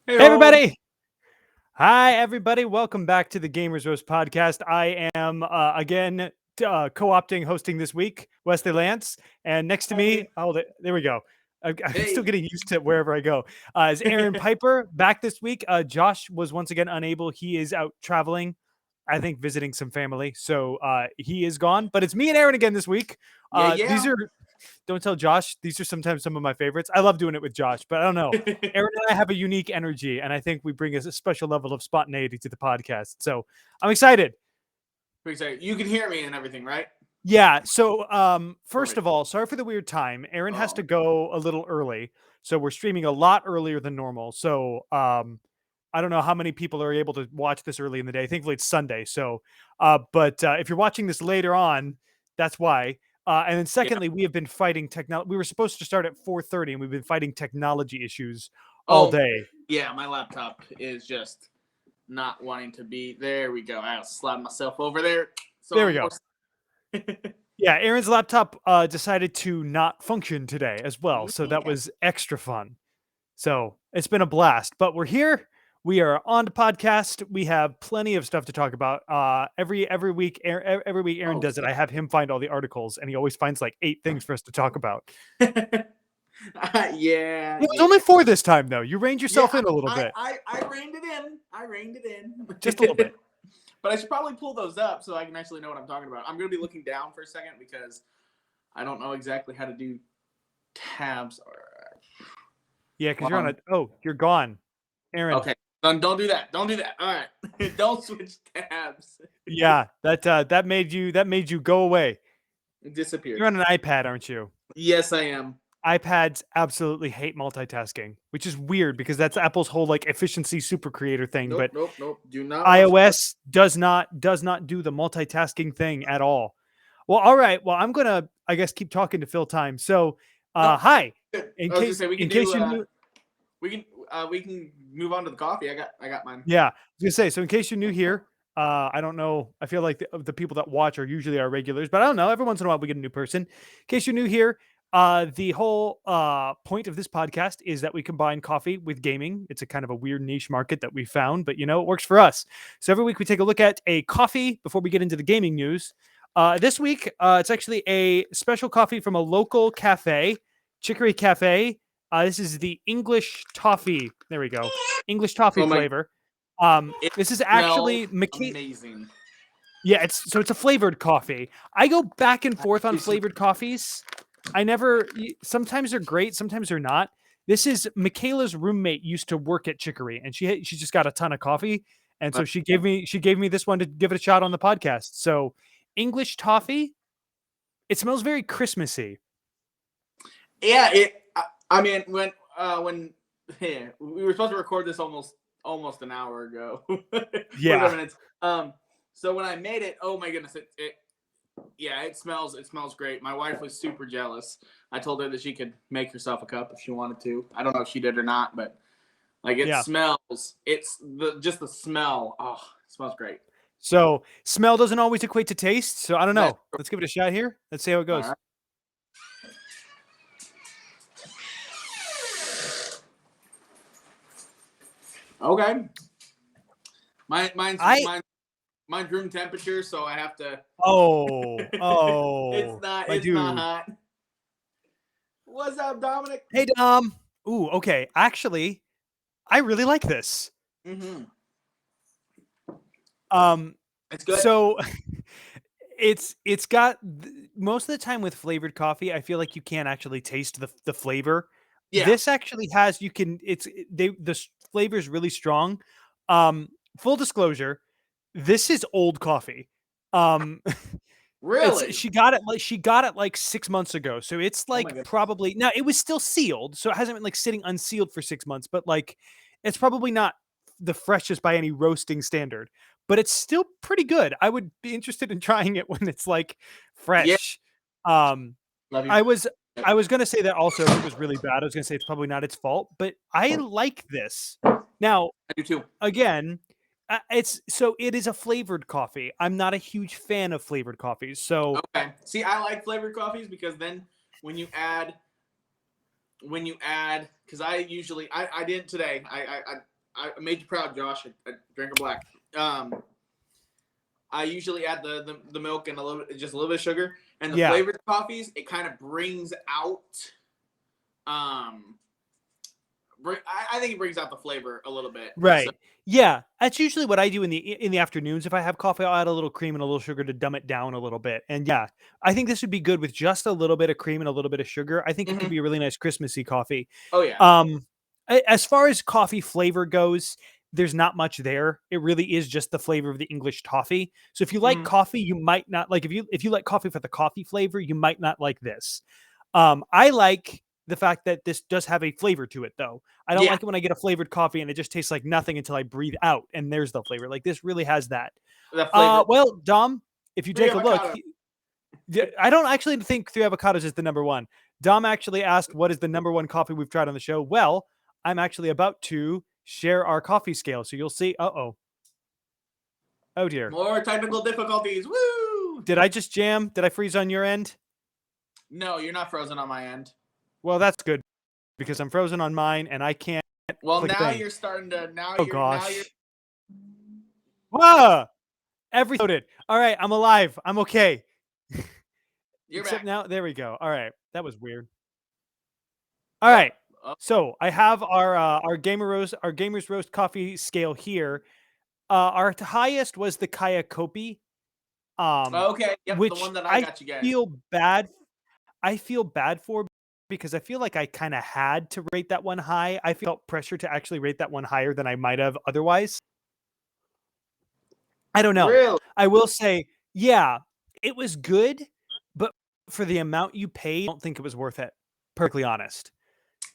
Hey, Hey, everybody. Hi, everybody. Welcome back to the Gamers Roast podcast. I am, again, co-opting hosting this week, Wesley Lance. And next to me, there we go. I'm still hey. getting used to wherever I go. Is Aaron Piper back this week? Josh was once again unable. He is out traveling, I think visiting some family. So he is gone. But it's me and Aaron again this week. These Yeah. are, don't tell Josh, these are sometimes some of my favorites. I love doing it with Josh, but I don't know. Aaron and I have a unique energy, and I think we bring a special level of spontaneity to the podcast. So I'm excited. Pretty excited. You can hear me and everything, right? Yeah. So first Perfect. of all, sorry for the weird time. Aaron has to Oh, go a little early, so we're streaming a lot earlier than normal. So I don't know how many people are able to watch this early in the day. Thankfully, it's Sunday. So, but if you're watching this later on, that's why. And then yeah. secondly, we have been fighting technology. We were supposed to start at 4:30, and we've been fighting technology issues all Oh, day. yeah. My laptop is just not wanting to be. There we go. I'll slide myself over there. So There we I'm go. more. Yeah, Aaron's laptop decided to not function today as well, so that Yeah. was extra fun. So it's been a blast, but we're here. We are on the podcast. We have plenty of stuff to talk about. Every week, every week Aaron Oh, does it. I have him find all the articles, and he always finds like 8 things for us to talk about. yeah. It was only 4 this time, though. You reined Yeah. yourself in a little I, bit, I, I reined it in. I reined it just a little in. bit. But I should probably pull those up so I can actually know what I'm talking about. I'm going to be looking down for a second because I don't know exactly how to do tabs. Yeah, because you're on a. Oh, you're gone, Aaron. Okay. Don't do that. Don't do that. All right. Don't switch tabs. Yeah, that made you go away. It disappeared. You're on an iPad, aren't you? Yes, I am. iPads absolutely hate multitasking, which is weird because that's Apple's whole like efficiency super creator thing. Nope, But nope, nope. Do not want to. iOS does not do the multitasking thing at all. Well, all right. Well, I'm gonna I guess keep talking to fill time. So, No. hi. Good. In I was just case saying we can in case do. you knew, We can move on to the coffee. I got mine. yeah, I was gonna say. So, in case you're new here, I don't know. I feel like the people that watch are usually our regulars, but I don't know. Every once in a while, we get a new person. In case you're new here, the whole point of this podcast is that we combine coffee with gaming. It's a kind of a weird niche market that we found, but it works for us. So every week we take a look at a coffee before we get into the gaming news. This week, it's actually a special coffee from a local cafe, Chicory Cafe. This is the English Toffee. There we go. English Toffee Oh my! flavor. It This is smells actually amazing. yeah, it's a flavored coffee. I go back and forth on flavored coffees. I never sometimes they're great, sometimes they're not. This is Michaela's roommate used to work at Chicory and she just got a ton of coffee and so she gave me this one to give it a shot on the podcast. So, English Toffee, it smells very Christmassy. Yeah. I mean, when yeah, we were supposed to record this almost an hour ago. 45 Yeah. minutes. So when I made it, oh my goodness, it smells great. My wife was super jealous. I told her that she could make herself a cup if she wanted to. I don't know if she did or not, but like it Yeah. smells. It's just the smell. Oh, it smells great. So, smell doesn't always equate to taste, so I don't know. Let's give it a shot here. Let's see how it All goes. right. Okay. Mine's room temperature, so I have to. Oh, It's my not dude. hot. What's up, Dominic? Hey, Dom. Ooh, okay. Actually, I really like this. Mm-hmm. Um, It's good. so it's got most of the time with flavored coffee, I feel like you can't actually taste the flavor. Yeah. This actually has you can it's the flavor is really strong. Full disclosure, this is old coffee. Um, Really? she got it like 6 months ago. So it's Oh my like goodness. probably now it was still sealed, so it hasn't been like sitting unsealed for 6 months, but like it's probably not the freshest by any roasting standard, but it's still pretty good. I would be interested in trying it when it's like Yeah. fresh. Um Love you. I was I was going to say that also if it was really bad, I was going to say it's probably not its fault, but I like this. Now, I do too. again, it is a flavored coffee. I'm not a huge fan of flavored coffees. So, Okay. See, I like flavored coffees because then when you add, because I usually I didn't today. I made you proud, Josh. I drank a black. I usually add the milk and just a little bit of sugar, and the flavored coffees. It kind of brings out. I think it brings out the flavor a little bit. Right. So. Yeah, that's usually what I do in the afternoons. If I have coffee, I'll add a little cream and a little sugar to dumb it down a little bit. And yeah, I think this would be good with just a little bit of cream and a little bit of sugar. I think it could be a really nice Christmassy coffee. Oh yeah. As far as coffee flavor goes, there's not much there. It really is just the flavor of the English toffee. So if you like coffee, you might not like if you like coffee for the coffee flavor, you might not like this. I like the fact that this does have a flavor to it, though. I don't like it when I get a flavored coffee and it just tastes like nothing until I breathe out and there's the flavor. Like this really has that. Well, Dom, if you take a look, I don't actually think 3 avocados is the number one. Dom actually asked, what is the number one coffee we've tried on the show? Well, I'm actually about to share our coffee scale. So you'll see. Oh dear. More technical difficulties. Woo! Did I just jam? Did I freeze on your end? No, you're not frozen on my end. Well, that's good because I'm frozen on mine and I can't. Well, now you're starting to. Gosh. Whoa! Everything. All right, I'm alive. I'm okay. You're Except back. now, there we go. All right, that was weird. All right, so I have our Gamers Roast coffee scale here. Our highest was the Kaya Kopi. Okay, yep, which the one that I got you guys. I feel bad for because I feel like I kind of had to rate that one high. I felt pressure to actually rate that one higher than I might have otherwise. I don't know. Really? I will say, yeah, it was good, but for the amount you paid, I don't think it was worth it. Perfectly honest.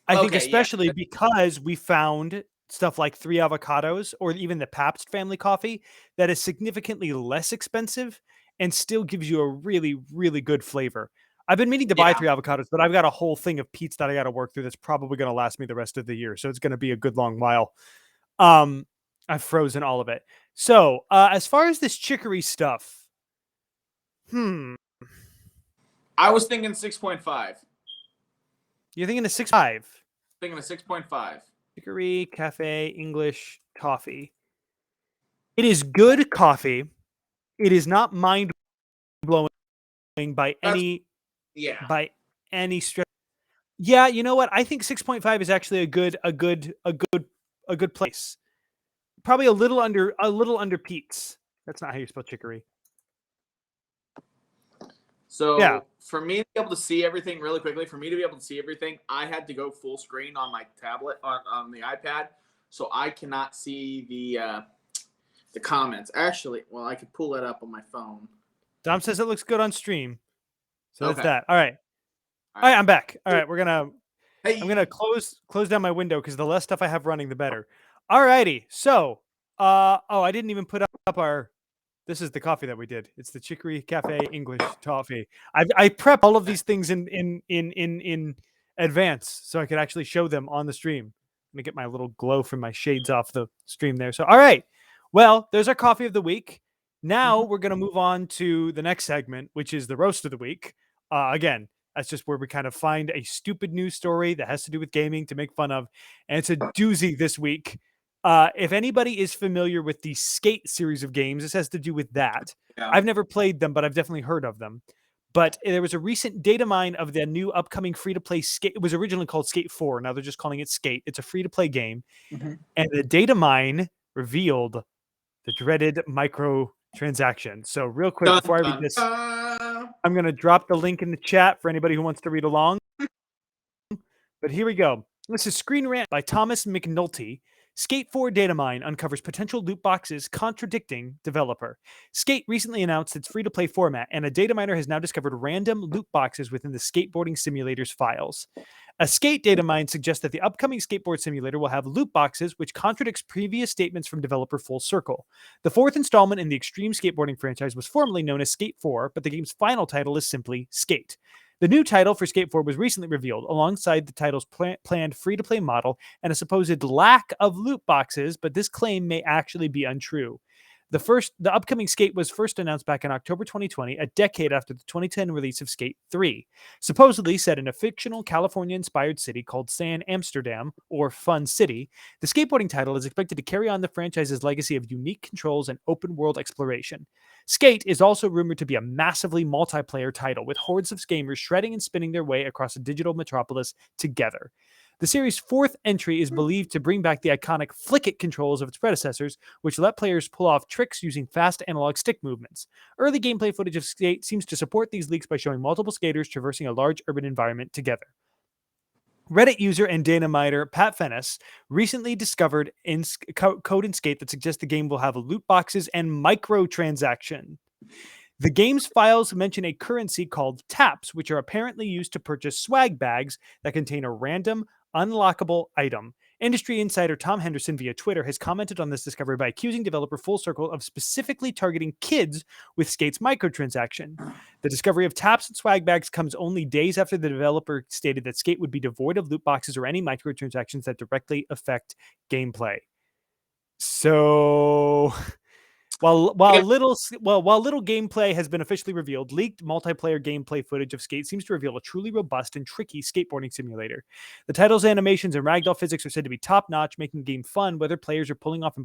I think especially because we found stuff like 3 avocados or even the Pabst family coffee that is significantly less expensive and still gives you a really, really good flavor. I've been meaning to buy 3 avocados, but I've got a whole thing of Pete's that I got to work through that's probably going to last me the rest of the year. So it's going to be a good long while. I've frozen all of it. So as far as this chicory stuff, I was thinking 6.5. You're thinking a 6.5? Thinking a 6.5. Chicory Cafe English Toffee. It is good coffee. It is not mind blowing by any stretch. Yeah, you know what? I think 6.5 is actually a good place. Probably a little under Pete's. That's not how you spell chicory. So for me to be able to see everything really quickly, I had to go full screen on my tablet on the iPad, so I cannot see the comments. Actually, well, I could pull it up on my phone. Dom says it looks good on stream, so that's that. All right, I'm back. All right, I'm gonna close down my window because the less stuff I have running, the better. All righty, so I didn't even put up our. This is the coffee that we did. It's the Chicory Cafe English Toffee. I prep all of these things in advance so I could actually show them on the stream. Let me get my little glow from my shades off the stream there. So, all right. Well, there's our coffee of the week. Now we're going to move on to the next segment, which is the roast of the week. Again, that's just where we kind of find a stupid news story that has to do with gaming to make fun of. And it's a doozy this week. If anybody is familiar with the Skate series of games, this has to do with that. Yeah. I've never played them, but I've definitely heard of them. But there was a recent data mine of the new upcoming free-to-play Skate. It was originally called Skate 4. Now they're just calling it Skate. It's a free-to-play game. And the data mine revealed the dreaded microtransaction. So real quick, before I read this, I'm going to drop the link in the chat for anybody who wants to read along. But here we go. This is Screen Rant by Thomas McNulty. Skate 4 data mine uncovers potential loot boxes contradicting developer. Skate recently announced its free-to-play format, and a data miner has now discovered random loot boxes within the skateboarding simulator's files. A Skate data mine suggests that the upcoming skateboard simulator will have loot boxes, which contradicts previous statements from developer Full Circle. The 4th installment in the extreme skateboarding franchise was formerly known as Skate 4, but the game's final title is simply Skate. The new title for Skate 4 was recently revealed, alongside the title's planned free-to-play model and a supposed lack of loot boxes, but this claim may actually be untrue. The upcoming Skate was first announced back in October 2020, a decade after the 2010 release of Skate 3. Supposedly set in a fictional California-inspired city called San Amsterdam, or Fun City, the skateboarding title is expected to carry on the franchise's legacy of unique controls and open-world exploration. Skate is also rumored to be a massively multiplayer title, with hordes of gamers shredding and spinning their way across a digital metropolis together. The series' fourth entry is believed to bring back the iconic flick-it controls of its predecessors, which let players pull off tricks using fast analog stick movements. Early gameplay footage of Skate seems to support these leaks by showing multiple skaters traversing a large urban environment together. Reddit user and dynamiter Pat Fennis recently discovered code in Skate that suggests the game will have loot boxes and microtransactions. The game's files mention a currency called taps, which are apparently used to purchase swag bags that contain a random, unlockable item. Industry insider Tom Henderson via Twitter has commented on this discovery by accusing developer Full Circle of specifically targeting kids with Skate's microtransaction. The discovery of taps and swag bags comes only days after the developer stated that Skate would be devoid of loot boxes or any microtransactions that directly affect gameplay. So... While little gameplay has been officially revealed, leaked multiplayer gameplay footage of Skate seems to reveal a truly robust and tricky skateboarding simulator. The title's animations and ragdoll physics are said to be top-notch, making the game fun whether players are pulling off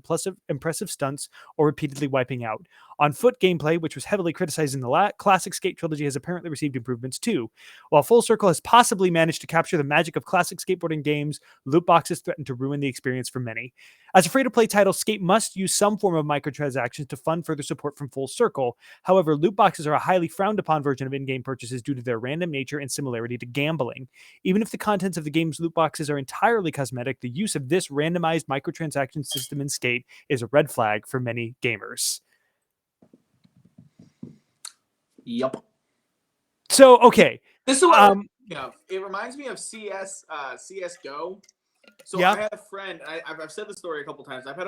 impressive stunts or repeatedly wiping out. On-foot gameplay, which was heavily criticized in the classic Skate trilogy, has apparently received improvements too. While Full Circle has possibly managed to capture the magic of classic skateboarding games, loot boxes threaten to ruin the experience for many. As a free-to-play title, Skate must use some form of microtransactions to fund further support from Full Circle. However, loot boxes are a highly frowned-upon version of in-game purchases due to their random nature and similarity to gambling. Even if the contents of the game's loot boxes are entirely cosmetic, the use of this randomized microtransaction system in Skate is a red flag for many gamers. Yup. So, okay. This is what it reminds me of CSGO. So yeah. I had a friend. I've said this story a couple times. I had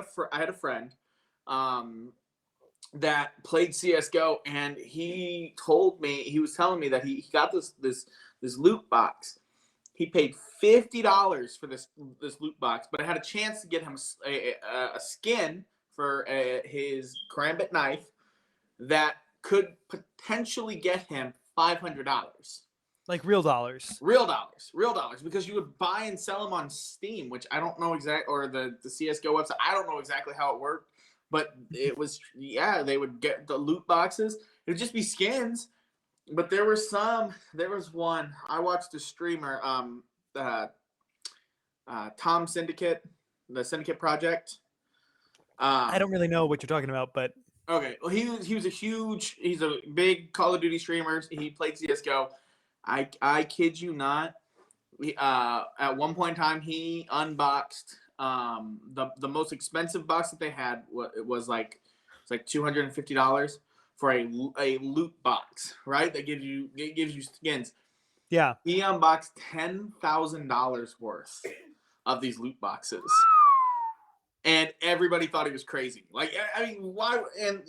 a friend that played CSGO, and he was telling me that he got this loot box. He paid $50 for this loot box, but I had a chance to get him a skin for his karambit knife that could potentially get him $500. Like real dollars. Real dollars, because you would buy and sell them on Steam, which I don't know exactly, or the CSGO website. I don't know exactly how it worked, but it was, they would get the loot boxes. It would just be skins, but there was one, I watched a streamer, Tom Syndicate, the Syndicate Project. I don't really know what you're talking about, but. Okay, well, he's a big Call of Duty streamer. He played CSGO. I kid you not. At one point in time, he unboxed the most expensive box that they had. It was like $250 for a loot box, right? That gives you skins. Yeah. He unboxed $10,000 worth of these loot boxes, and everybody thought he was crazy. Like, I mean, why? And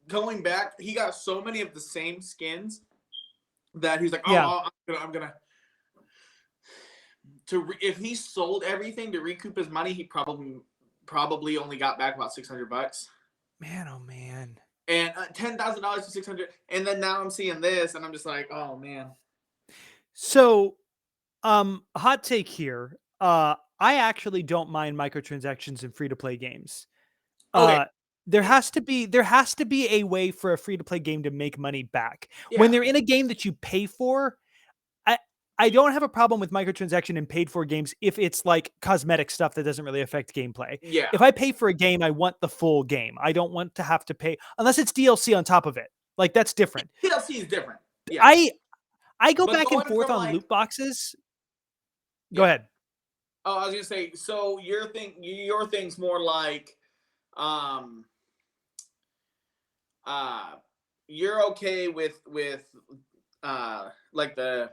going back, he got so many of the same skins that he's like, I'm gonna. If he sold everything to recoup his money, he probably only got back about $600. Man, oh man. And $10,000 to $600, and then now I'm seeing this, and I'm just like, oh man. So, hot take here. I actually don't mind microtransactions in free-to-play games. Okay. There has to be a way for a free-to-play game to make money back. Yeah. When they're in a game that you pay for, I don't have a problem with microtransaction in paid-for games if it's like cosmetic stuff that doesn't really affect gameplay. Yeah. If I pay for a game, I want the full game. I don't want to have to pay unless it's DLC on top of it. Like, that's different. DLC is different. Yeah. I go back and forth on loot boxes. Go ahead. Oh, I was gonna say, so your thing's more like, you're okay with like the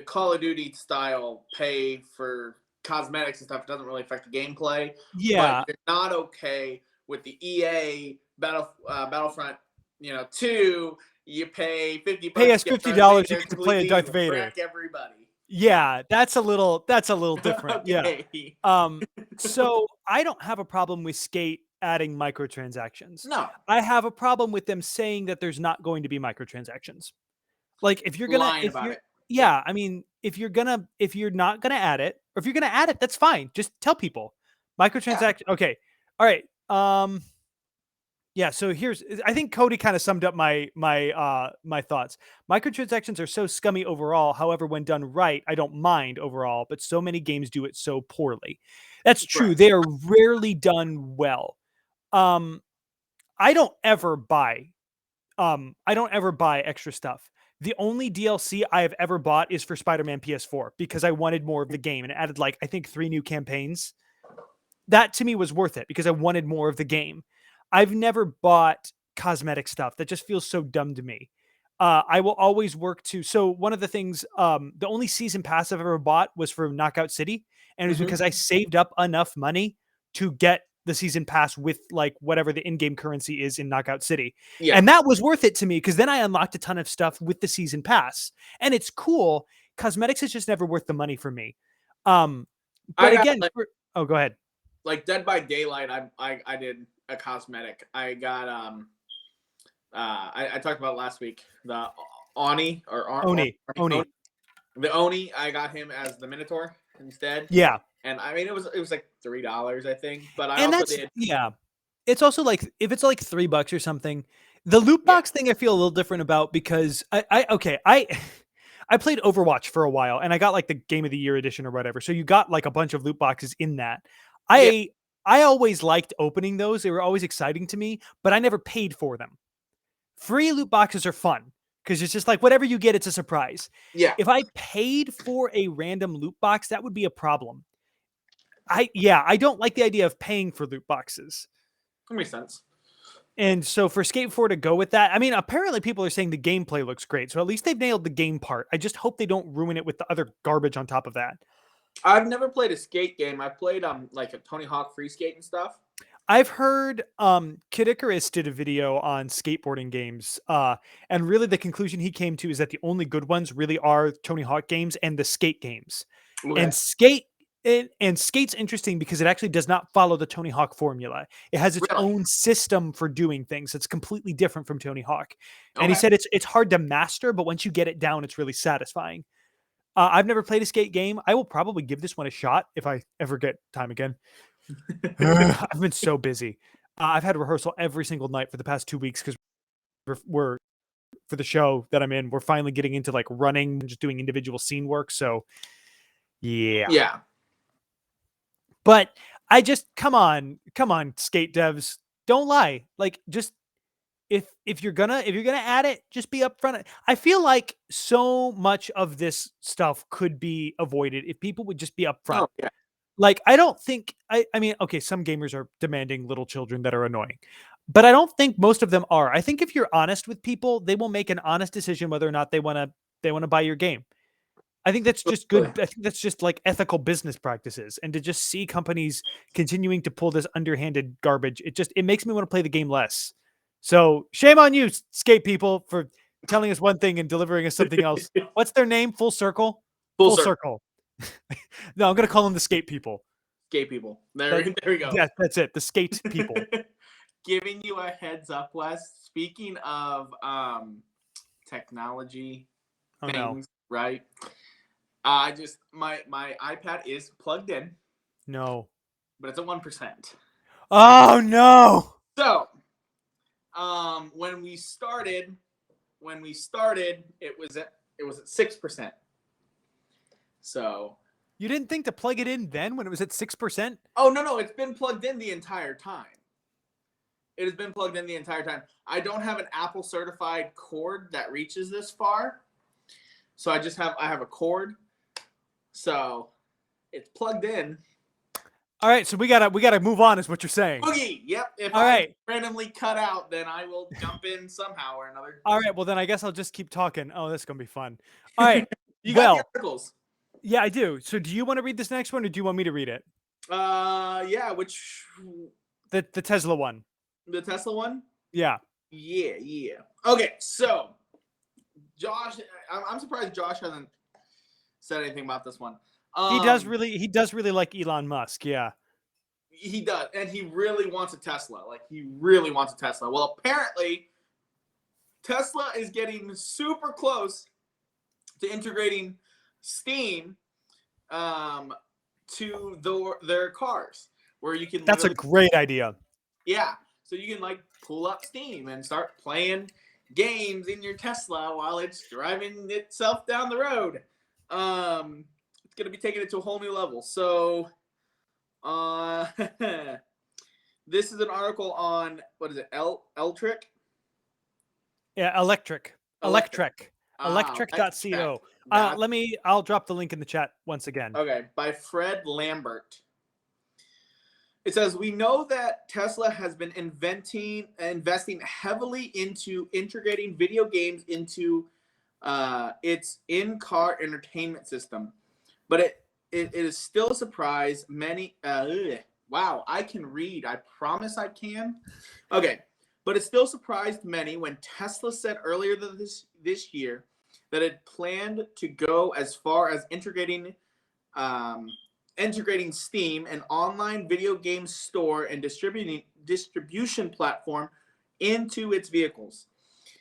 Call of Duty style pay for cosmetics and stuff. It doesn't really affect the gameplay. Yeah. But you're not okay with the EA Battlefront, 2. You pay $50. Pay us $50 to play a Darth Vader. Wreck everybody. Yeah, that's a little different. Yeah. Okay. So I don't have a problem with Skate adding microtransactions. No, I have a problem with them saying that there's not going to be microtransactions. Like lying if about you're it. Yep. yeah, I mean, if you're not gonna add it, or if you're gonna add it, that's fine. Just tell people. Yeah. Microtransaction. Okay. All right. Yeah, so I think Cody kind of summed up my thoughts. Microtransactions are so scummy overall. However, when done right, I don't mind overall, but so many games do it so poorly. That's true. Right. They are rarely done well. Um, I don't ever buy extra stuff. The only DLC I have ever bought is for Spider-Man PS4 because I wanted more of the game and it added like I think 3 new campaigns. That to me was worth it because I wanted more of the game. I've never bought cosmetic stuff. That just feels so dumb to me. I will always work to. So one of the things, the only season pass I've ever bought was for Knockout City, and it was Mhm. because I saved up enough money to get the season pass with like whatever the in-game currency is in Knockout City, Yeah. and that was worth it to me because then I unlocked a ton of stuff with the season pass, and it's cool. Cosmetics is just never worth the money for me. Um, I but got again, oh, go ahead. like Dead by Daylight. I did a cosmetic. I got I talked about last week the Oni Oni. the Oni. I got him as the Minotaur instead, Yeah. and I mean it was like $3 I think, but I And also that's did yeah. It's also like if it's like $3 or something, the loot yeah box thing I feel a little different about because I I played Overwatch for a while and I got like the Game of the Year edition or whatever. So you got like a bunch of loot boxes in that. yeah I always liked opening those. They were always exciting to me, but I never paid for them. Free loot boxes are fun because it's just like whatever you get, it's a surprise. yeah. If I paid for a random loot box, that would be a problem. I don't like the idea of paying for loot boxes. That makes sense. And so for Skate 4 to go with that, I mean, apparently people are saying the gameplay looks great. So at least they've nailed the game part. I just hope they don't ruin it with the other garbage on top of that. I've never played a skate game. I played like a Tony Hawk free skate and stuff. I've heard Kid Icarus did a video on skateboarding games. And really the conclusion he came to is that the only good ones really are Tony Hawk games and the skate games. Okay. And Skate's interesting because it actually does not follow the Tony Hawk formula. It has its Really? own system for doing things. It's completely different from Tony Hawk. And he Okay. said it's hard to master, but once you get it down, it's really satisfying. I've never played a skate game. I will probably give this one a shot if I ever get time again. I've been so busy. I've had rehearsal every single night for the past 2 weeks because we're for the show that I'm in. We're finally getting into like running and just doing individual scene work. So yeah. Yeah. But I just come on, skate devs, don't lie. Like just if you're gonna add it, just be upfront. I feel like so much of this stuff could be avoided if people would just be upfront. Oh yeah. Like I don't think I mean, okay, some gamers are demanding little children that are annoying. But I don't think most of them are. I think if you're honest with people, they will make an honest decision whether or not they want to buy your game. I think that's just good. I think that's just like ethical business practices. And to just see companies continuing to pull this underhanded garbage, it makes me want to play the game less. So shame on you, skate people, for telling us one thing and delivering us something else. What's their name? Full Circle? Full Full circle. Circle. No, I'm gonna call them the skate people. Skate people. There we go. Yeah, that's it. The skate people. Giving you a heads up, Wes. Speaking of technology Oh things, no. right? I just my iPad is plugged in, No. but it's at 1%. Oh no. So, when we started, it was at 6%. So, You didn't think to plug it in then when it was at 6%? oh no, it's been plugged in the entire time. It has been plugged in the entire time. I don't have an Apple certified cord that reaches this far. So I have a cord. So it's plugged in. All right, so we gotta move on, is what you're saying. Boogie. Yep. If All I right. randomly cut out, then I will jump in somehow or another. All right, well then I guess I'll just keep talking. Oh, that's gonna be fun. All right. You got Well, the articles. yeah, I do. So do you want to read this next one or do you want me to read it? Yeah, The Tesla one. the Tesla one? Yeah. Yeah. Okay, so Josh, I'm surprised Josh hasn't said anything about this one. He does really like Elon Musk. Yeah. He does, and he really wants a Tesla. Like, he really wants a Tesla. Well, apparently, Tesla is getting super close to integrating Steam to their cars, where you can. That's a great idea. Yeah, so you can like pull up Steam and start playing games in your Tesla while it's driving itself down the road. It's gonna be taking it to a whole new level. So. This is an article on what is it? Electric. Yeah, electric. Electric.co. I'll drop the link in the chat once again. Okay, by Fred Lambert. It says, we know that Tesla has been investing heavily into integrating video games into its in-car entertainment system, but it is still a surprise. Wow, I can read. I promise I can. Okay, but it still surprised many when Tesla said earlier this year that it planned to go as far as integrating Steam, an online video game store and distribution platform, into its vehicles.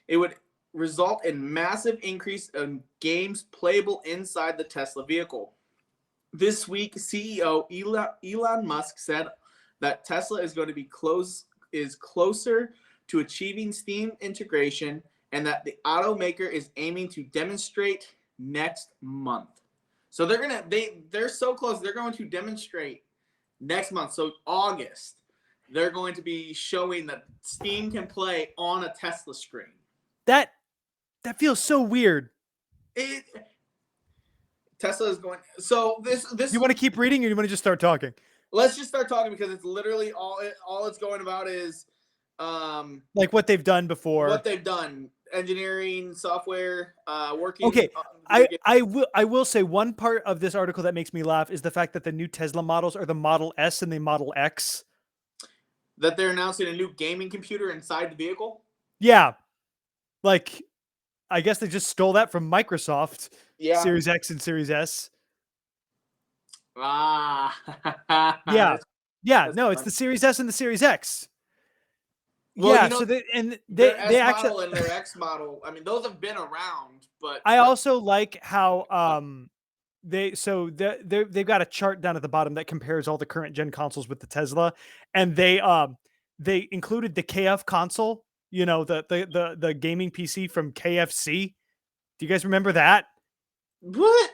It would result in massive increase in games playable inside the Tesla vehicle. This week, CEO Elon Musk said that Tesla is going to be closer to achieving Steam integration, and that the automaker is aiming to demonstrate next month. So they're so close. They're going to demonstrate next month. So August, they're going to be showing that Steam can play on a Tesla screen. That feels so weird. Tesla is going. So this. You want to keep reading, or you want to just start talking? Let's just start talking, because it's literally all it's going about is, like what they've done before. What they've done, engineering, software, working. Okay, I will say one part of this article that makes me laugh is the fact that the new Tesla models are the Model S and the Model X. That they're announcing a new gaming computer inside the vehicle. Yeah, like I guess they just stole that from Microsoft. Yeah. Series X and Series S. Yeah. No, it's the Series S and the Series X. Well, yeah, you know, so they S actually model and their X model. I mean, those have been around, but I also like how they've got a chart down at the bottom that compares all the current gen consoles with the Tesla, and they included the KF console, you know, the gaming PC from KFC. Do you guys remember that? What?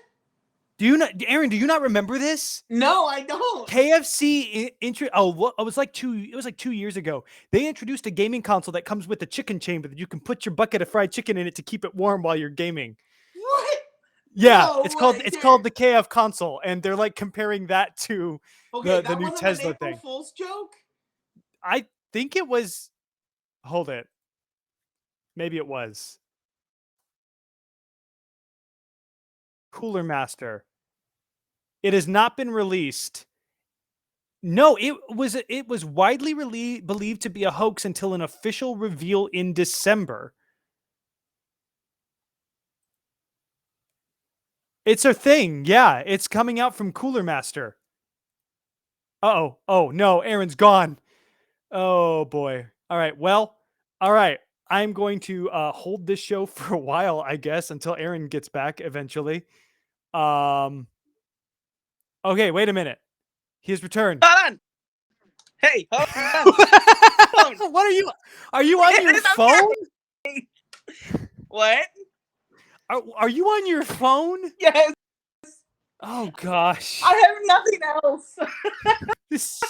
Do you not, Aaron? Do you not remember this? No, I don't. KFC it was like 2 years ago. They introduced a gaming console that comes with a chicken chamber that you can put your bucket of fried chicken in it to keep it warm while you're gaming. What? Yeah, no, it's called the KF console, and they're like comparing that to the new Tesla an April thing. Fool's joke? I think it was. Hold it. Maybe it was. Cooler Master. It has not been released. No, it was widely believed to be a hoax until an official reveal in December. It's a thing. Yeah, it's coming out from Cooler Master. Uh-oh. Oh, no, Aaron's gone. Oh, boy. All right. Well, all right. I'm going to hold this show for a while, I guess, until Aaron gets back eventually. Okay, wait a minute. He has returned. Hold on. Hey, hold on. What are you on your phone? What? Are you on your phone? Yes. Oh gosh. I have nothing else. This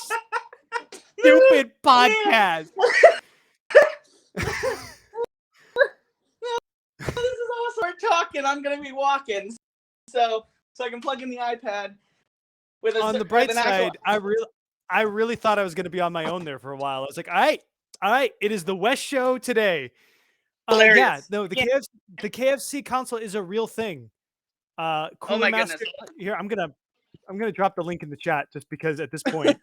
stupid podcast. This is awesome. We're talking. I'm gonna be walking, so I can plug in the iPad. On the bright side, I really thought I was going to be on my own there for a while. I was like, all right, it is the West Show today. Yeah, no, the KFC console is a real thing. Oh my Master, goodness! Here, I'm gonna drop the link in the chat just because at this point,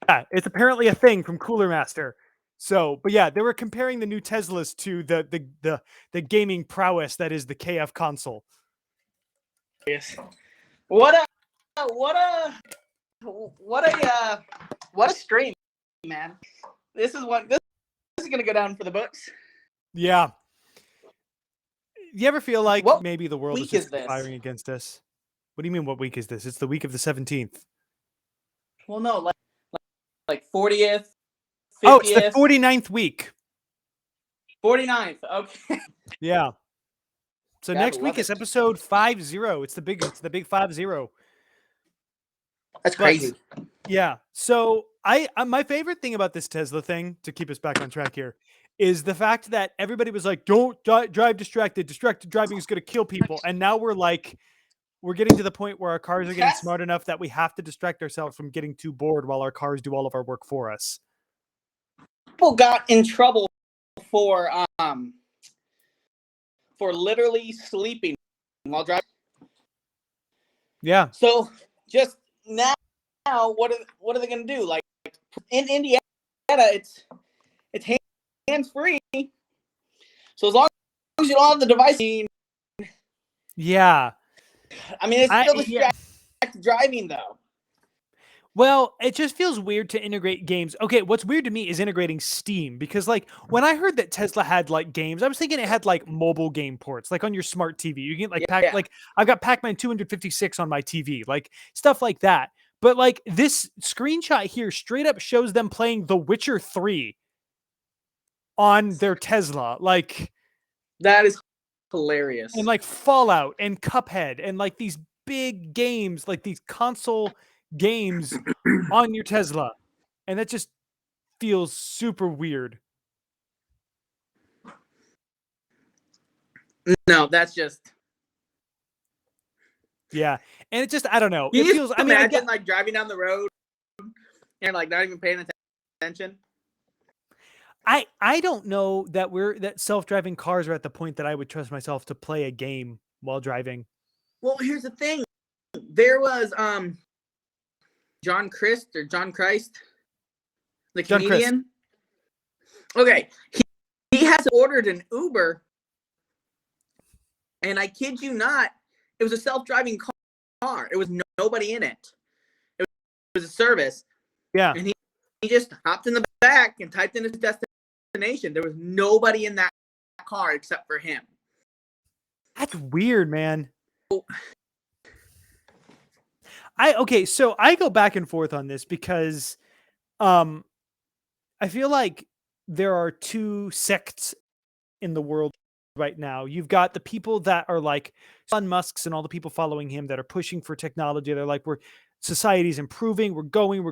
yeah, it's apparently a thing from Cooler Master. So, but yeah, they were comparing the new Teslas to the gaming prowess that is the KF console. What a stream, man. This is gonna go down for the books. Yeah. You ever feel like What maybe the world is week just is this? firing against us? What do you mean? What week is this? It's the week of the 17th. Well, no, like 40th, 50th. Oh, it's the 49th week. 49th. Okay. Yeah. So Gotta next week love is it. episode 50. It's the big 50. That's crazy. Yeah. So I my favorite thing about this Tesla thing, to keep us back on track here, is the fact that everybody was like, "Don't drive distracted. Distracted driving is going to kill people." And now we're getting to the point where our cars are getting Yes. smart enough that we have to distract ourselves from getting too bored while our cars do all of our work for us. People got in trouble for literally sleeping while driving. Yeah. So just now, what are they gonna do? Like in Indiana, it's hands free. So as long as you don't have the device, Yeah. I mean, it's still distracted driving though. Well, it just feels weird to integrate games. Okay, what's weird to me is integrating Steam, because like when I heard that Tesla had like games, I was thinking it had like mobile game ports, like on your smart TV. You get like like I've got Pac-Man 256 on my TV, like stuff like that. But like this screenshot here straight up shows them playing The Witcher 3 on their Tesla, like that is hilarious. and like Fallout and Cuphead and like these big games, like these console games on your Tesla. And that just feels super weird. No, that's just. Yeah. And it just, I don't know. Can It you feels, imagine like driving down the road and like not even paying attention? I don't know that self-driving cars are at the point that I would trust myself to play a game while driving. Well, here's the thing. There was John Christ, the John comedian. Okay, he has ordered an Uber, and I kid you not, it was a self-driving car. It was nobody in it. It was a service. Yeah. And he just hopped in the back and typed in his destination. There was nobody in that car except for him. That's weird, man. So I go back and forth on this because I feel like there are two sects in the world right now. You've got the people that are like Elon Musk's and all the people following him that are pushing for technology. They're like, society's improving, we're going,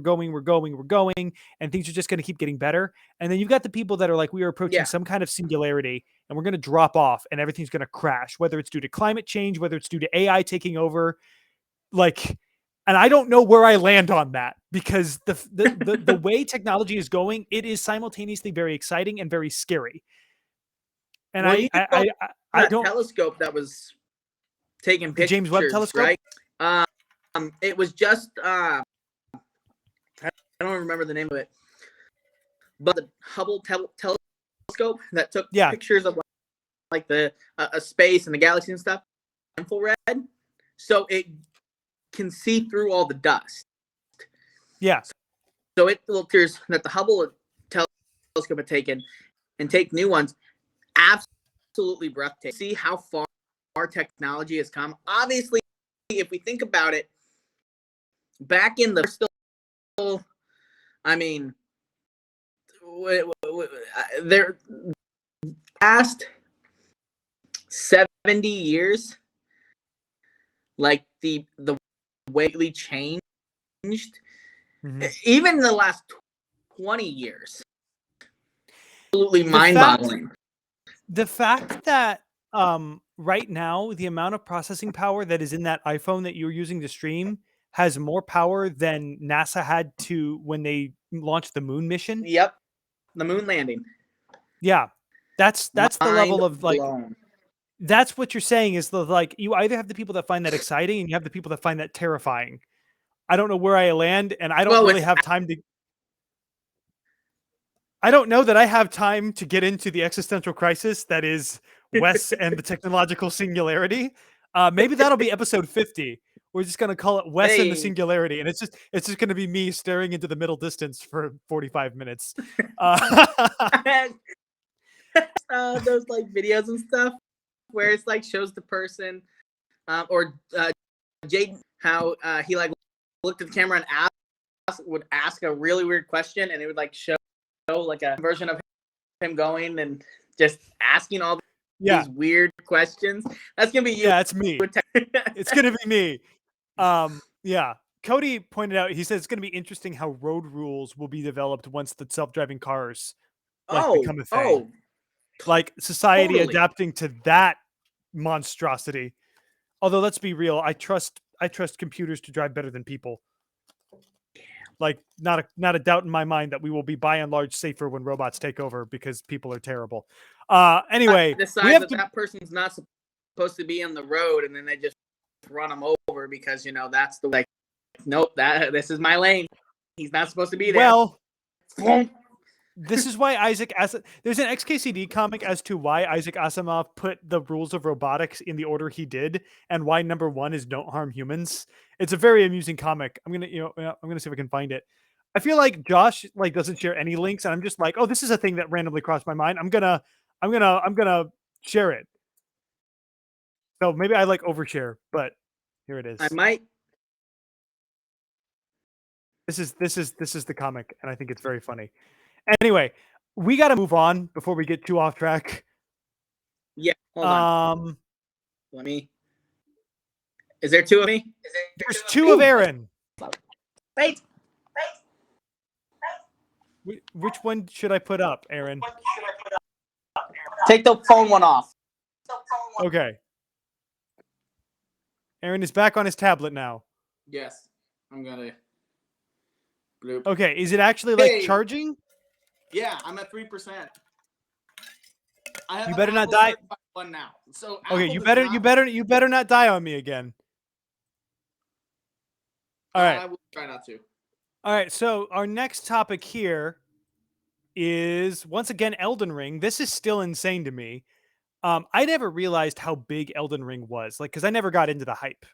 and things are just going to keep getting better. And then you've got the people that are like, we are approaching some kind of singularity and we're going to drop off and everything's going to crash, whether it's due to climate change, whether it's due to AI taking over. Like, and I don't know where I land on that, because the way technology is going, it is simultaneously very exciting and very scary. And I don't telescope that was taking pictures, the James Webb telescope, right? It was just I don't remember the name of it, but the Hubble telescope that took pictures of like the space and the galaxy and stuff, infrared, so it can see through all the dust. Yeah. So it filters that the Hubble telescope had taken and take new ones. Absolutely breathtaking. See how far our technology has come. Obviously, if we think about it, back in the still, I mean, there past 70 years, like the way we changed, even the last 20 years, absolutely mind-boggling. The fact that right now the amount of processing power that is in that iPhone that you're using to stream has more power than NASA had to when they launched the moon mission. Yep, the moon landing. Yeah, that's the level of like. Blown. That's what you're saying is like you either have the people that find that exciting and you have the people that find that terrifying. I don't know where I land, and I don't really have time to. I don't know that I have time to get into the existential crisis that is Wes and the technological singularity. Maybe that'll be episode 50. We're just gonna call it Wes in the Hey. Singularity, and it's just gonna be me staring into the middle distance for 45 minutes. Those like videos and stuff where it's like shows the person, or Jaden, how he like looked at the camera and would ask a really weird question, and it would like show like a version of him going and just asking all these weird questions. That's gonna be you. Yeah, it's me. It's gonna be me. Yeah. Cody pointed out, he says it's gonna be interesting how road rules will be developed once the self-driving cars become a thing. Like society adapting to that monstrosity. Although let's be real, I trust computers to drive better than people. Like not a doubt in my mind that we will be by and large safer when robots take over because people are terrible. Anyway, decide that person's not supposed to be on the road, and then they just run them over because that's the like. Nope, this is my lane. He's not supposed to be there. Well, this is why there's an XKCD comic as to why Isaac Asimov put the rules of robotics in the order he did, and why number 1 is don't harm humans. It's a very amusing comic. I'm gonna see if I can find it. I feel like Josh doesn't share any links, and I'm just like, oh, this is a thing that randomly crossed my mind. I'm gonna share it. So maybe I overshare, but here it is. I might. This is the comic, and I think it's very funny. Anyway, we got to move on before we get too off track. Yeah. Hold on. Let me. Is there 2 of me? There's 2 of Aaron. Wait. Which one should I put up, Aaron? Take the phone one off. Okay. Aaron is back on his tablet now. Yes. I'm gonna. Bloop. Okay. Is it actually charging? Yeah, I'm at 3%. You better not die. One now. So okay, you better not die on me again. All right. I will try not to. All right. So our next topic here is once again Elden Ring. This is still insane to me. I never realized how big Elden Ring was, because I never got into the hype.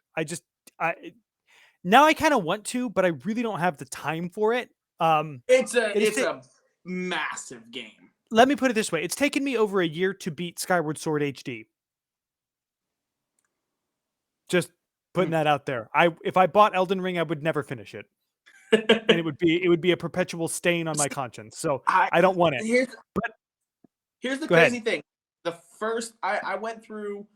Now I kind of want to, but I really don't have the time for it. It's a massive game. Let me put it this way. It's taken me over a year to beat Skyward Sword HD. Just putting that out there. If I bought Elden Ring, I would never finish it. And it would be a perpetual stain on my conscience. So I don't want it. Here's the crazy thing. The first I went through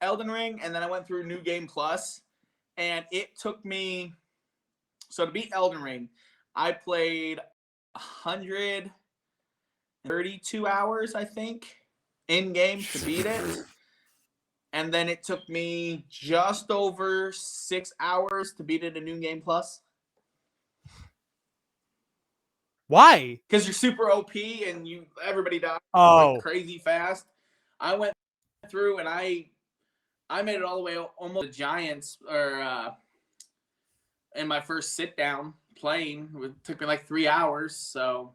Elden Ring, and then I went through New Game Plus, and it took me to beat Elden Ring, I played 132 hours, I think, in game to beat it. And then it took me just over 6 hours to beat it in New Game Plus. Why? Because you're super OP and everybody dies crazy fast. I went through and I made it all the way almost to Giants in my first sit down playing. It took me 3 hours. So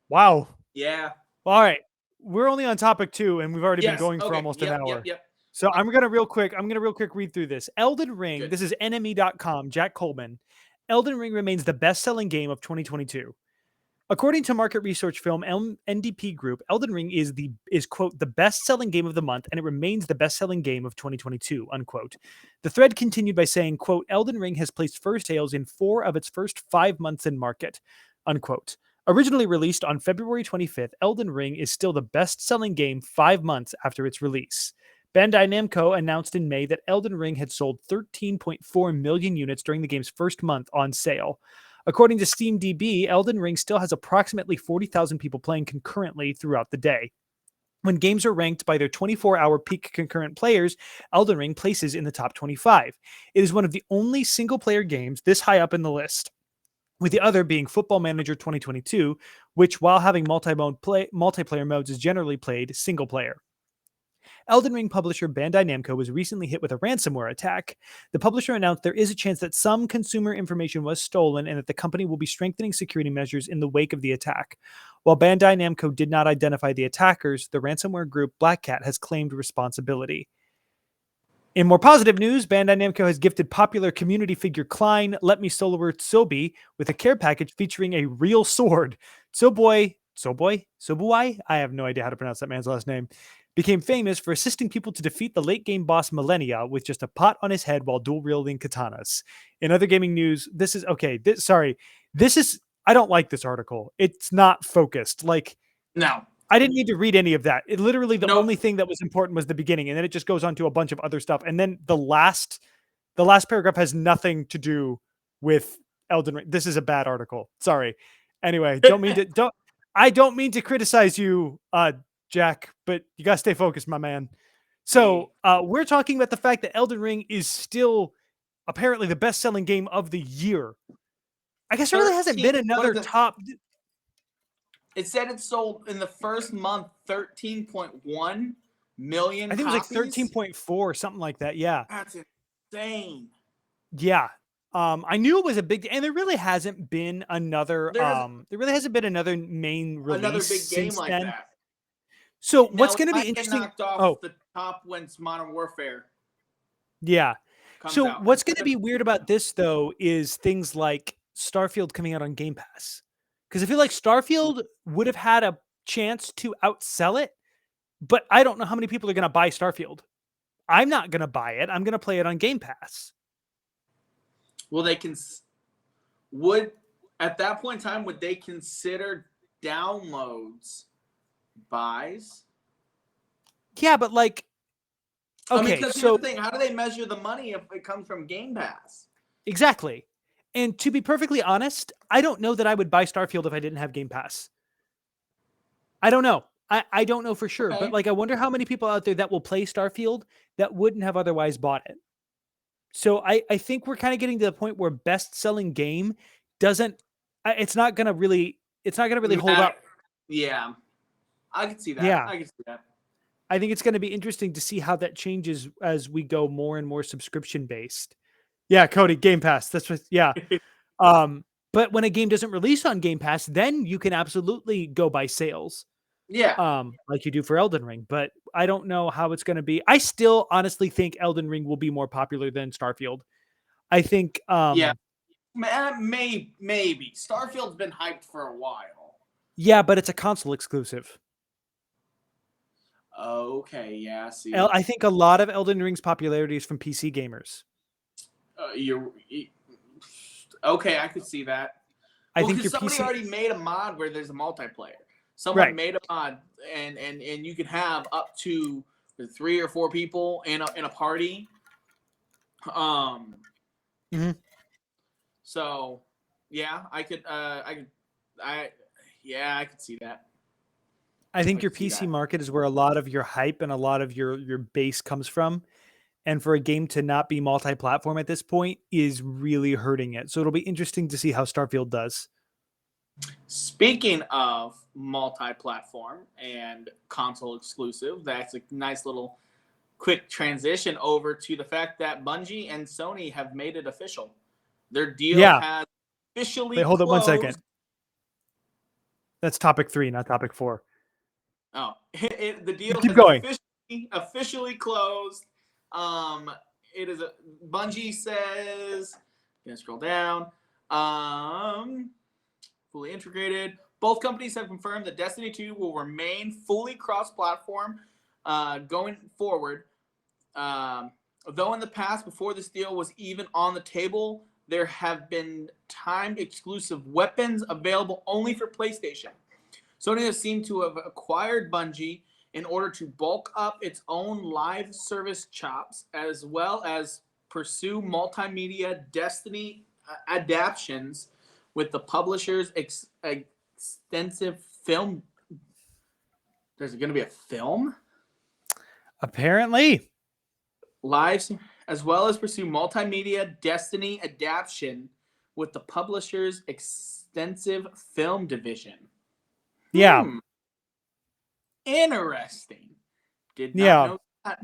wow. Yeah. All right. We're only on topic 2, and we've already been going for almost an hour. Yep. So I'm gonna real quick read through this. Elden Ring. Good. This is enemy.com. Jack Coleman. Elden Ring remains the best-selling game of 2022. According to market research firm NDP Group, Elden Ring is quote the best-selling game of the month, and it remains the best-selling game of 2022, unquote. The thread continued by saying, quote, Elden Ring has placed first sales in 4 of its first 5 months in market, unquote. Originally released on February 25th, Elden Ring is still the best-selling game 5 months after its release. Bandai Namco announced in May that Elden Ring had sold 13.4 million units during the game's first month on sale. According to SteamDB, Elden Ring still has approximately 40,000 people playing concurrently throughout the day. When games are ranked by their 24-hour peak concurrent players, Elden Ring places in the top 25. It is one of the only single-player games this high up in the list, with the other being Football Manager 2022, which, while having multiplayer modes, is generally played single-player. Elden Ring publisher Bandai Namco was recently hit with a ransomware attack. The publisher announced there is a chance that some consumer information was stolen and that the company will be strengthening security measures in the wake of the attack. While Bandai Namco did not identify the attackers, the ransomware group Black Cat has claimed responsibility. In more positive news, Bandai Namco has gifted popular community figure Klein Let Me Solower Tsobi with a care package featuring a real sword. Tsobuai, I have no idea how to pronounce that man's last name, became famous for assisting people to defeat the late game boss Millennia with just a pot on his head while dual wielding katanas. In other gaming news, this is okay. I don't like this article. It's not focused. Like, No. I didn't need to read any of that. It literally, the Nope. only thing that was important was the beginning, and then it just goes on to a bunch of other stuff. And then the last paragraph has nothing to do with Elden Ring. This is a bad article. Sorry. Anyway, I don't mean to criticize you, Jack, but you gotta stay focused, my man. So we're talking about the fact that Elden Ring is still apparently the best-selling game of the year. I guess there really hasn't been another top. It said it sold in the first month 13.1 million. I think it was like 13.4, something like that. Yeah, that's insane. Yeah, I knew it was a big, and there really hasn't been another. There really hasn't been another main release, another big game like then. that. So what's going to be interesting? Knocked off the top when Modern Warfare. Yeah. So out. What's going to be weird about this though is things like Starfield coming out on Game Pass. Because I feel like Starfield would have had a chance to outsell it, but I don't know how many people are going to buy Starfield. I'm not going to buy it. I'm going to play it on Game Pass. Well, at that point in time, would they consider downloads buys? Yeah, but like, okay, because so here's the thing: how do they measure the money if it comes from Game Pass? Exactly. And to be perfectly honest, I don't know that I would buy Starfield if I didn't have Game Pass. I don't know. I don't know for sure. Okay. But like, I wonder how many people out there that will play Starfield that wouldn't have otherwise bought it. So I think we're kind of getting to the point where best-selling game it's not going to really hold up. Yeah. I can see that. Yeah. I can see that. I think it's going to be interesting to see how that changes as we go more and more subscription-based. Yeah, Cody, Game Pass. That's what, yeah. But when a game doesn't release on Game Pass, then you can absolutely go by sales. Yeah. Like you do for Elden Ring. But I don't know how it's going to be. I still honestly think Elden Ring will be more popular than Starfield. I think. Yeah. Maybe. Starfield's been hyped for a while. Yeah, but it's a console exclusive. Okay, yeah, see. I think a lot of Elden Ring's popularity is from PC gamers. Okay, I could see that. I think somebody already made a mod where there's a multiplayer. Someone made a mod, and you could have up to 3 or 4 people in a party. So, yeah, I could see that. I think your PC market is where a lot of your hype and a lot of your base comes from. And for a game to not be multi-platform at this point is really hurting it. So it'll be interesting to see how Starfield does. Speaking of multi-platform and console exclusive, that's a nice little quick transition over to the fact that Bungie and Sony have made it official. Their deal has officially hold closed. Up 1 second. That's topic 3, not topic 4. Oh, the deal Keep has going. officially closed. It is Bungie says, gonna scroll down. Fully integrated. Both companies have confirmed that Destiny 2 will remain fully cross-platform going forward. Though in the past, before this deal was even on the table, there have been timed exclusive weapons available only for PlayStation. Sony has seemed to have acquired Bungie in order to bulk up its own live service chops, as well as pursue multimedia Destiny adaptations with the publisher's extensive film. There's going to be a film? Apparently. Lives, as well as pursue multimedia Destiny adaptation with the publisher's extensive film division. Yeah. Interesting. Did not know that.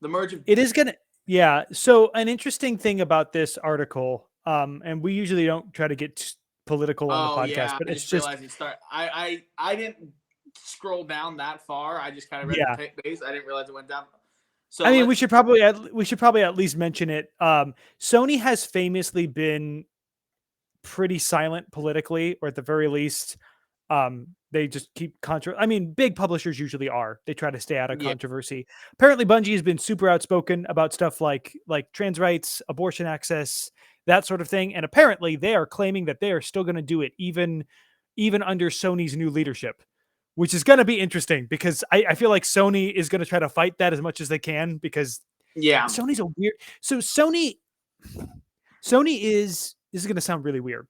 The merge of... It is going to... Yeah. So an interesting thing about this article, and we usually don't try to get political on the podcast, but it's just... I didn't scroll down that far. I just kind of read the base. I didn't realize it went down. So I mean, we should probably at least mention it. Sony has famously been pretty silent politically, or at the very least, they just keep I mean, big publishers usually are. They try to stay out of controversy. Apparently, Bungie has been super outspoken about stuff like trans rights, abortion access, that sort of thing. And apparently, they are claiming that they are still going to do it even under Sony's new leadership, which is going to be interesting because I feel like Sony is going to try to fight that as much as they can because Sony's a weird. So Sony is, this is going to sound really weird.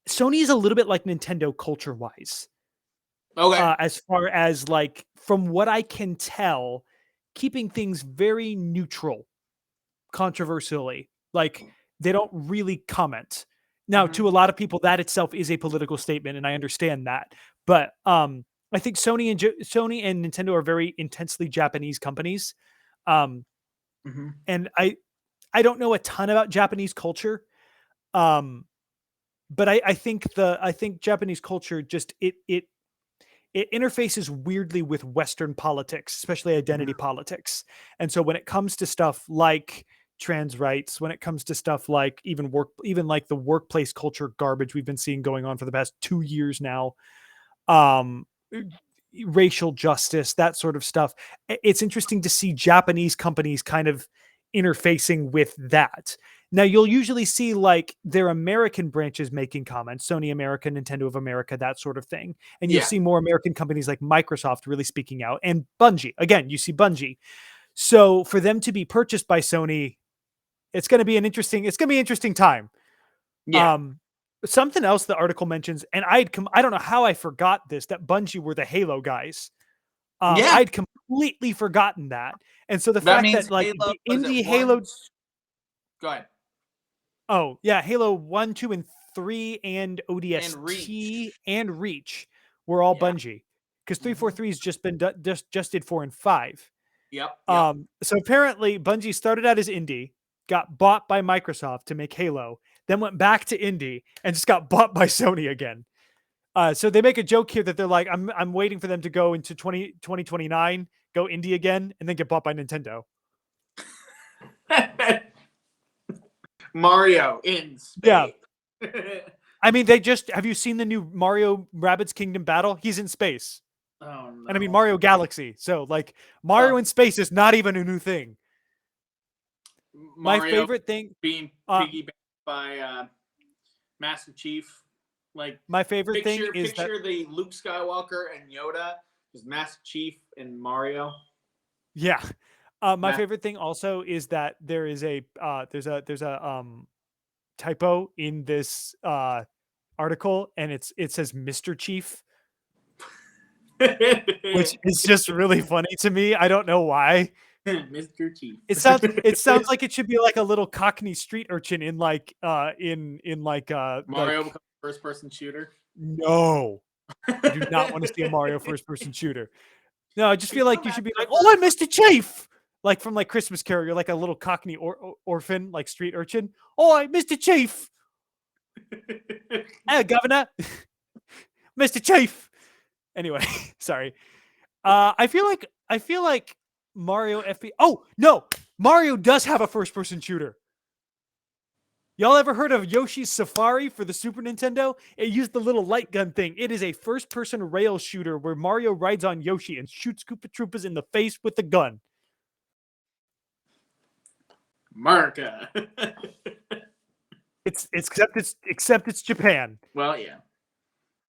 Sony is a little bit like Nintendo culture wise. Okay. As far as like, from what I can tell, keeping things very neutral, controversially. Like they don't really comment. Now, to a lot of people, that itself is a political statement, and I understand that. But I think Sony and Nintendo are very intensely Japanese companies, and I don't know a ton about Japanese culture, but I think Japanese culture just it interfaces weirdly with Western politics, especially identity politics. And so when it comes to stuff like trans rights, when it comes to stuff like even like the workplace culture garbage we've been seeing going on for the past 2 years now, racial justice, that sort of stuff, it's interesting to see Japanese companies kind of interfacing with that. Now, you'll usually see like their American branches making comments, Sony America, Nintendo of America, that sort of thing. And you'll see more American companies like Microsoft really speaking out, and Bungie. Again, you see Bungie. So for them to be purchased by Sony, it's going to be an interesting time. Yeah. Something else the article mentions, and I don't know how I forgot this, that Bungie were the Halo guys. I'd completely forgotten that. And so the fact that like the indie Halo. Go ahead. Oh, yeah, Halo 1, 2, and 3 and ODST and Reach were all Bungie. Because 343's just did 4 and 5. Yep. So apparently Bungie started out as indie, got bought by Microsoft to make Halo, then went back to indie and just got bought by Sony again. So they make a joke here that they're like, I'm waiting for them to go into 2029, go indie again, and then get bought by Nintendo. Mario in space. Yeah. I mean, have you seen the new Mario Rabbids Kingdom Battle? He's in space. Oh, no. And I mean, Mario Galaxy. So like Mario in space is not even a new thing. Mario my favorite thing being piggybacked by Master Chief. Like my favorite thing is picture the Luke Skywalker and Yoda, just Master Chief and Mario. Yeah. My favorite thing also is that there is there's a typo in this article, and it says Mr. Chief, which is just really funny to me. I don't know why. Mr. Chief. It sounds like it should be like a little Cockney street urchin in like Mario like, first person shooter. No. I do not want to see a Mario first person shooter. No, I just feel like you should be like, "Oh, I'm Mr. Chief." Like from like Christmas Carol, you're like a little Cockney orphan, like street urchin. "Oh, I'm Mr. Chief." Hey, Governor. Mr. Chief. Anyway, sorry. I feel like Mario FP. Oh, no. Mario does have a first person shooter. Y'all ever heard of Yoshi's Safari for the Super Nintendo? It used the little light gun thing. It is a first-person rail shooter where Mario rides on Yoshi and shoots Koopa Troopas in the face with the gun. America. except it's Japan. Well, yeah.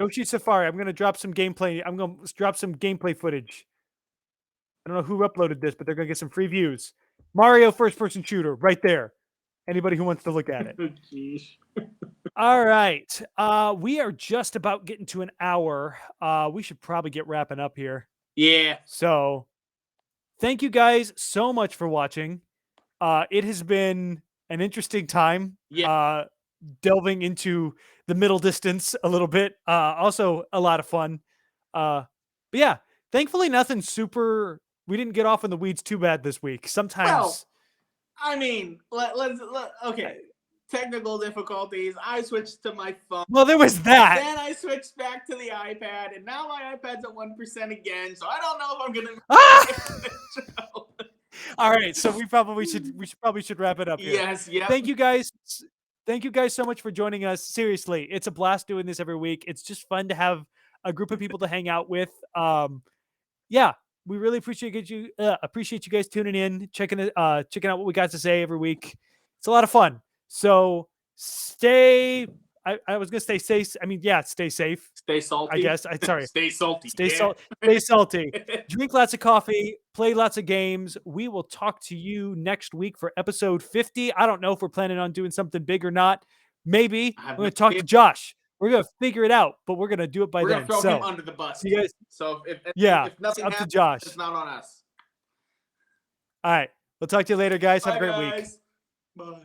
Yoshi's Safari. I'm gonna drop some gameplay. I'm gonna drop some gameplay footage. I don't know who uploaded this, but they're gonna get some free views. Mario first-person shooter, right there. Anybody who wants to look at it. Oh, geez. All right. We are just about getting to an hour. We should probably get wrapping up here. Yeah. So thank you guys so much for watching. It has been an interesting time. Yeah. Delving into the middle distance a little bit. Also a lot of fun. But yeah, thankfully nothing super. We didn't get off in the weeds too bad this week. Sometimes. Well, I mean, let's okay. technical difficulties. I switched to my phone. Well, there was that. Then I switched back to the iPad, and now my iPad's at 1% again. So I don't know if I'm gonna. All right, so we probably should wrap it up here. Yes. Yeah. Thank you guys so much for joining us. Seriously, it's a blast doing this every week. It's just fun to have a group of people to hang out with. Yeah, we really appreciate you guys tuning in, checking out what we got to say every week. It's a lot of fun. So stay safe. Stay salty. I guess. Sorry. Stay salty. Stay salty. Drink lots of coffee. Play lots of games. We will talk to you next week for episode 50. I don't know if we're planning on doing something big or not. Maybe. I'm going to talk to Josh. We're going to figure it out, but we're going to do it by then. We're going to throw him under the bus. You guys, so if it's nothing up happens, to Josh. It's not on us. All right. We'll talk to you later, guys. Have a great week. Bye.